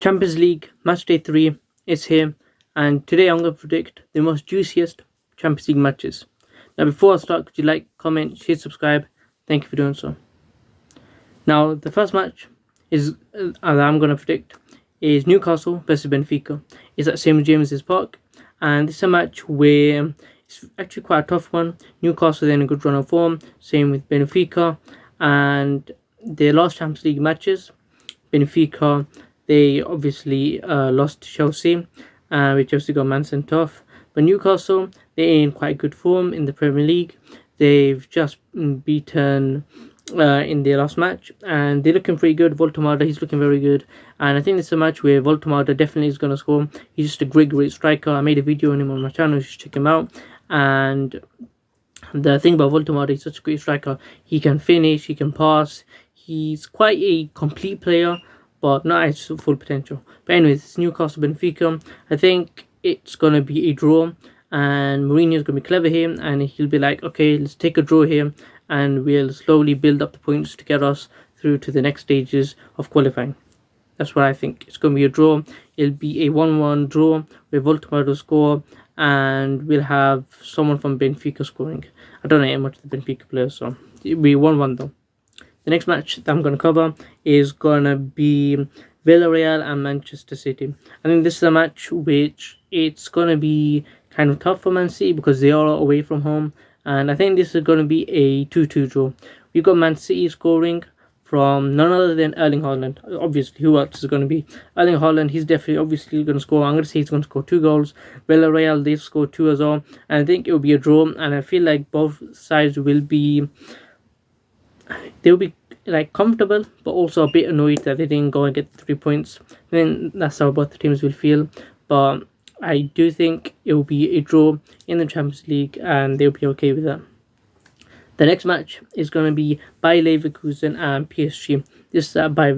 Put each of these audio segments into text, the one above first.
Champions League match day 3 is here, and today I'm going to predict the most juiciest Champions League matches. Now, before I start, could you like, comment, share, subscribe? Thank you for doing so. Now, the first match is that I'm going to predict is Newcastle versus Benfica. It's at St James's Park, and this is a match where it's actually quite a tough one. Newcastle are in a good run of form, same with Benfica, and their last Champions League matches, Benfica, they obviously lost to Chelsea, with Chelsea got man sent off. But Newcastle, they're in quite good form in the Premier League. They've just beaten in their last match, and they're looking pretty good. Voltemada, he's looking very good, and I think this is a match where Voltemada definitely is going to score. He's just a great striker. I made a video on him on my channel, you should check him out. And the thing about Voltemada, he's such a great striker. He can finish, he can pass. He's quite a complete player, but not at his full potential. But anyways, it's Newcastle Benfica. I think it's going to be a draw, and Mourinho's going to be clever here, and he'll be like, okay, let's take a draw here, and we'll slowly build up the points to get us through to the next stages of qualifying. That's what I think. It's going to be a draw. It'll be a 1-1 draw where Voltemada will score, and we'll have someone from Benfica scoring. I don't know much of the Benfica players, so it'll be 1-1 though. The next match that I'm going to cover is going to be Villarreal and Manchester City. I think this is a match which it's going to be kind of tough for Man City because they are away from home. And I think this is going to be a 2-2 draw. We've got Man City scoring from none other than Erling Haaland. Obviously, who else is going to be? Erling Haaland, he's definitely obviously going to score. I'm going to say he's going to score 2 goals. Villarreal, they've scored 2 as well. And I think it will be a draw. And I feel like both sides will be... they'll be like comfortable, but also a bit annoyed that they didn't go and get 3 points. Then that's how both the teams will feel. But I do think it will be a draw in the Champions League, and they'll be okay with that. The next match is going to be Bayer Leverkusen and PSG. This is at Bayer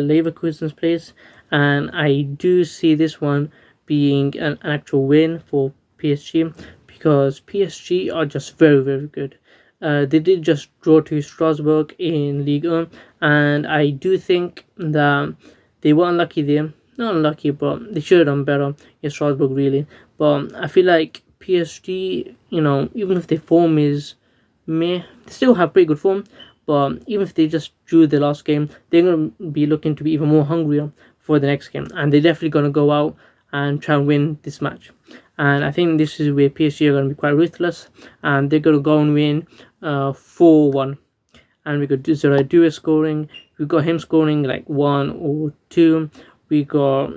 Leverkusen's place, and I do see this one being an actual win for PSG because PSG are just very good. They did just draw to Strasbourg in Ligue 1, and I do think that they were unlucky there. Not unlucky, but they should have done better in Strasbourg, really. But I feel like PSG, even if their form is meh, they still have pretty good form. But even if they just drew the last game, they're going to be looking to be even more hungrier for the next game. And they're definitely going to go out and try and win this match. And I think this is where PSG are going to be quite ruthless, and they're going to go and win 4-1. And we got Zeraidu scoring. We got him scoring like 1 or 2. We got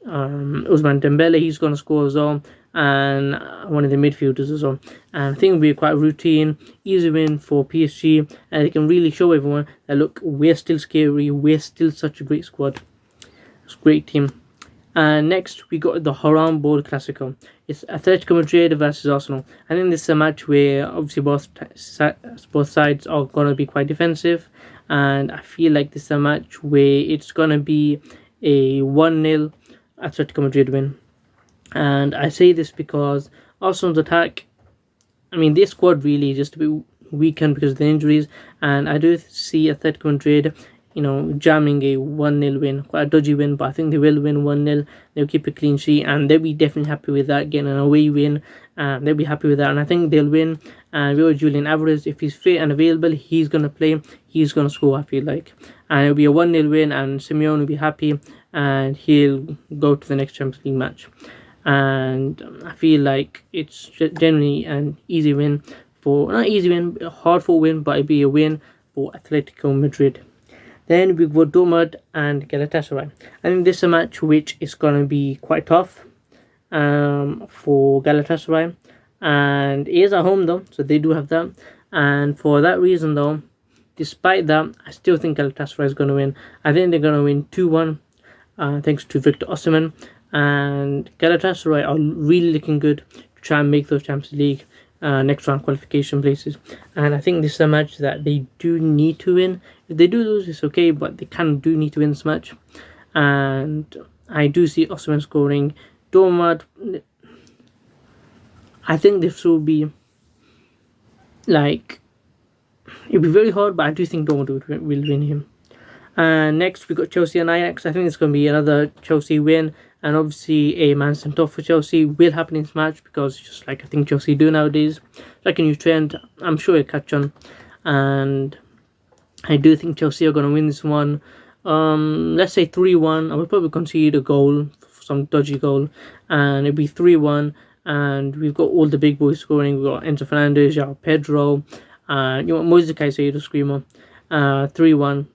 Ousmane Dembele, he's going to score as well, and one of the midfielders as well. And I think it'll be quite routine, easy win for PSG, and they can really show everyone that look, we're still scary, we're still such a great squad. It's a great team. And next we got the Haram Board Classico. It's Atletico Madrid versus Arsenal. I think this is a match where obviously both sides are going to be quite defensive, and I feel like this is a match where it's going to be a 1-0 Atletico Madrid win. And I say this because Arsenal's attack, their squad really is just a bit weakened because of the injuries, and I do see Atletico Madrid jamming a 1-0 win. Quite a dodgy win, but I think they will win 1-0. They'll keep a clean sheet, and they'll be definitely happy with that, getting an away win. They'll be happy with that, and I think they'll win. And we got Julian Alvarez, if he's fit and available, he's going to play. He's going to score, I feel like. And it'll be a 1-0 win, and Simeone will be happy, and he'll go to the next Champions League match. And I feel like it's generally an easy win not easy win, a hard-fought win, but it'll be a win for Atletico Madrid. Then we got Dortmund and Galatasaray. I think this is a match which is going to be quite tough for Galatasaray. And it is at home though, so they do have that. And for that reason though, despite that, I still think Galatasaray is going to win. I think they're going to win 2-1 thanks to Victor Osimhen. And Galatasaray are really looking good to try and make those Champions League next round qualification places, and I think this is a match that they do need to win. If they do lose, it's okay, but they do need to win this match. And I do see Osimhen scoring. Dortmund, I think this will be like, it'll be very hard, but I do think Dortmund will win him. And next we got Chelsea and Ajax. I think it's going to be another Chelsea win, and obviously a man sent off for Chelsea will happen in this match because just like I think Chelsea do nowadays, like a new trend. I'm sure it'll catch on, and I do think Chelsea are going to win this one. Let's say 3-1. I would probably concede a goal, some dodgy goal, and it'll be 3-1. And we've got all the big boys scoring. We've got Enzo Fernandez, João Pedro, Moise Caicedo, Screamer, 3-1.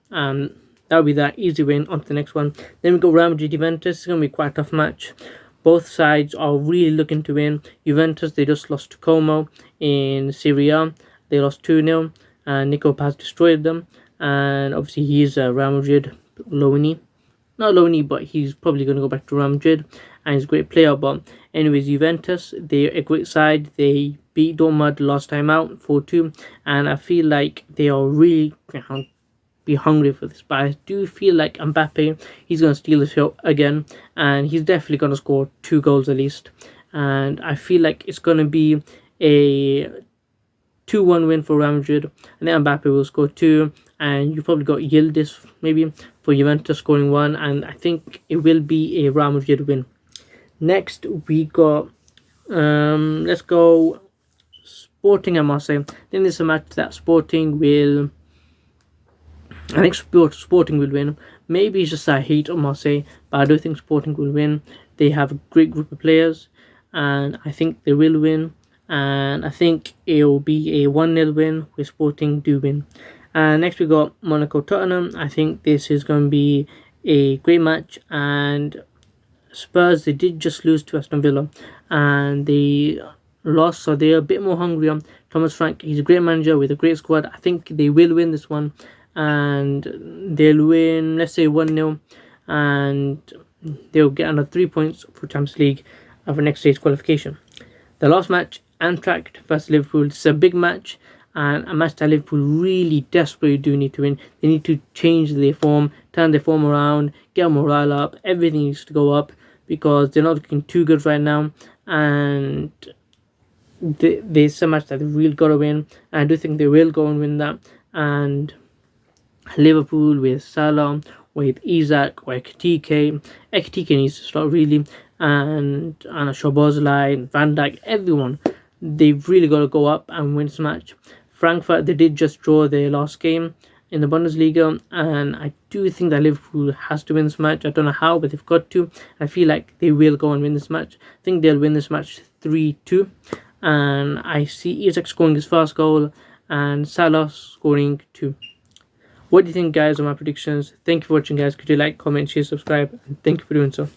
That'll be that easy win. On to the next one. Then we got Real Madrid Juventus. It's going to be quite a tough match. Both sides are really looking to win. Juventus, they just lost to Como in Serie A. They lost 2-0, and Nico Paz destroyed them. And obviously he's a Real Madrid loanee. Not loanee, but he's probably going to go back to Real Madrid, and he's a great player. But anyways, Juventus, they're a great side. They beat Dortmund last time out 4-2, and I feel like they are really be hungry for this. But I do feel like Mbappe, he's going to steal the show again, and he's definitely going to score 2 goals at least. And I feel like it's going to be a 2-1 win for Real Madrid, and then Mbappe will score 2, and you probably got Yildiz maybe for Juventus scoring 1, and I think it will be a Real Madrid win. Next we got let's go Sporting and Marseille. Then there's a match that Sporting will win. Maybe it's just I hate on Marseille, but I do think Sporting will win. They have a great group of players, and I think they will win. And I think it will be a 1-0 win where Sporting do win. And next we got Monaco Tottenham. I think this is going to be a great match. And Spurs, they did just lose to Aston Villa, and they lost, so they're a bit more hungry. Thomas Frank, he's a great manager with a great squad. I think they will win this one, and they'll win, let's say 1-0, and they'll get another 3 points for Champions League for next stage qualification. The last match, Eintracht versus Liverpool. It's a big match, and a match that Liverpool really desperately do need to win. They need to change their form, turn their form around, get morale up. Everything needs to go up because they're not looking too good right now, and there's a match that they really got to win. And I do think they will go and win that. And Liverpool with Salah, with Isak, or Ekitike needs to start really, and Szoboszlai, Van Dijk, everyone, they've really got to go up and win this match. Frankfurt, they did just draw their last game in the Bundesliga, and I do think that Liverpool has to win this match. I don't know how, but they've got to. I feel like they will go and win this match. I think they'll win this match 3-2, and I see Isak scoring his first goal and Salah scoring 2. What do you think, guys, on my predictions? Thank you for watching, guys. Could you like, comment, share, subscribe, and thank you for doing so.